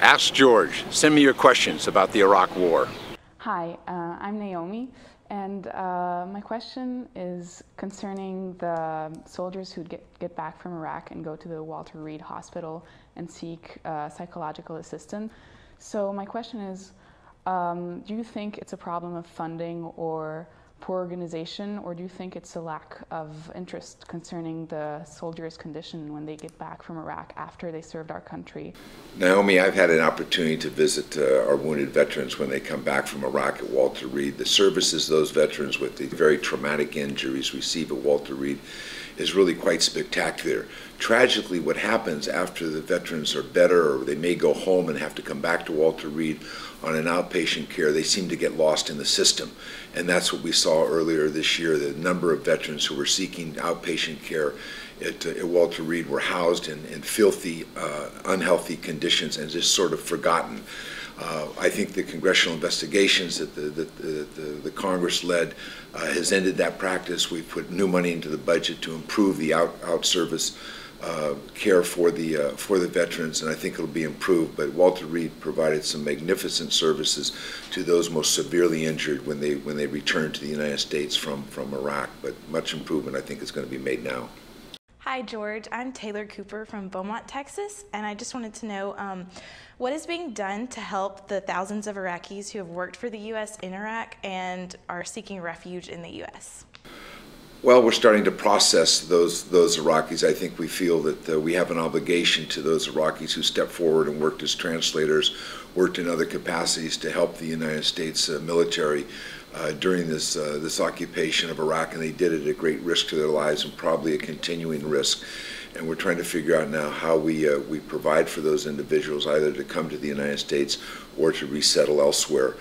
Ask George. Send me your questions about the Iraq War. Hi, I'm Naomi, and my question is concerning the soldiers who get back from Iraq and go to the Walter Reed Hospital and seek psychological assistance. So my question is, do you think it's a problem of funding or poor organization, or do you think it's a lack of interest concerning the soldiers' condition when they get back from Iraq after they served our country? Naomi, I've had an opportunity to visit our wounded veterans when they come back from Iraq at Walter Reed. The services those veterans with the very traumatic injuries receive at Walter Reed is really quite spectacular. Tragically, what happens after the veterans are better, or they may go home and have to come back to Walter Reed on an outpatient care, they seem to get lost in the system. And that's what we saw earlier this year. The number of veterans who were seeking outpatient care at Walter Reed were housed in filthy, unhealthy conditions and just sort of forgotten. I think the congressional investigations that the Congress led has ended that practice. We've put new money into the budget to improve the out-service care for the veterans, and I think it'll be improved. But Walter Reed provided some magnificent services to those most severely injured when they returned to the United States from Iraq. But much improvement, I think, is going to be made now. Hi, George. I'm Taylor Cooper from Beaumont, Texas, and I just wanted to know what is being done to help the thousands of Iraqis who have worked for the U.S. in Iraq and are seeking refuge in the U.S.? Well, we're starting to process those Iraqis. I think we feel that we have an obligation to those Iraqis who stepped forward and worked as translators, worked in other capacities to help the United States military during this occupation of Iraq, and they did it at great risk to their lives and probably a continuing risk. And we're trying to figure out now how we provide for those individuals either to come to the United States or to resettle elsewhere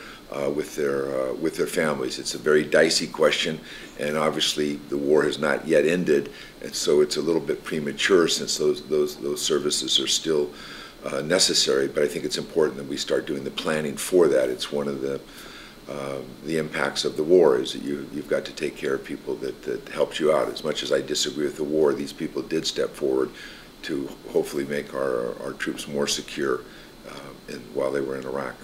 with their families. It's a very dicey question, and obviously the war has not yet ended, and so it's a little bit premature since those services are still necessary. But I think it's important that we start doing the planning for that. It's one of the impacts of the war is that you've got to take care of people that helped you out. As much as I disagree with the war, these people did step forward to hopefully make our troops more secure while they were in Iraq.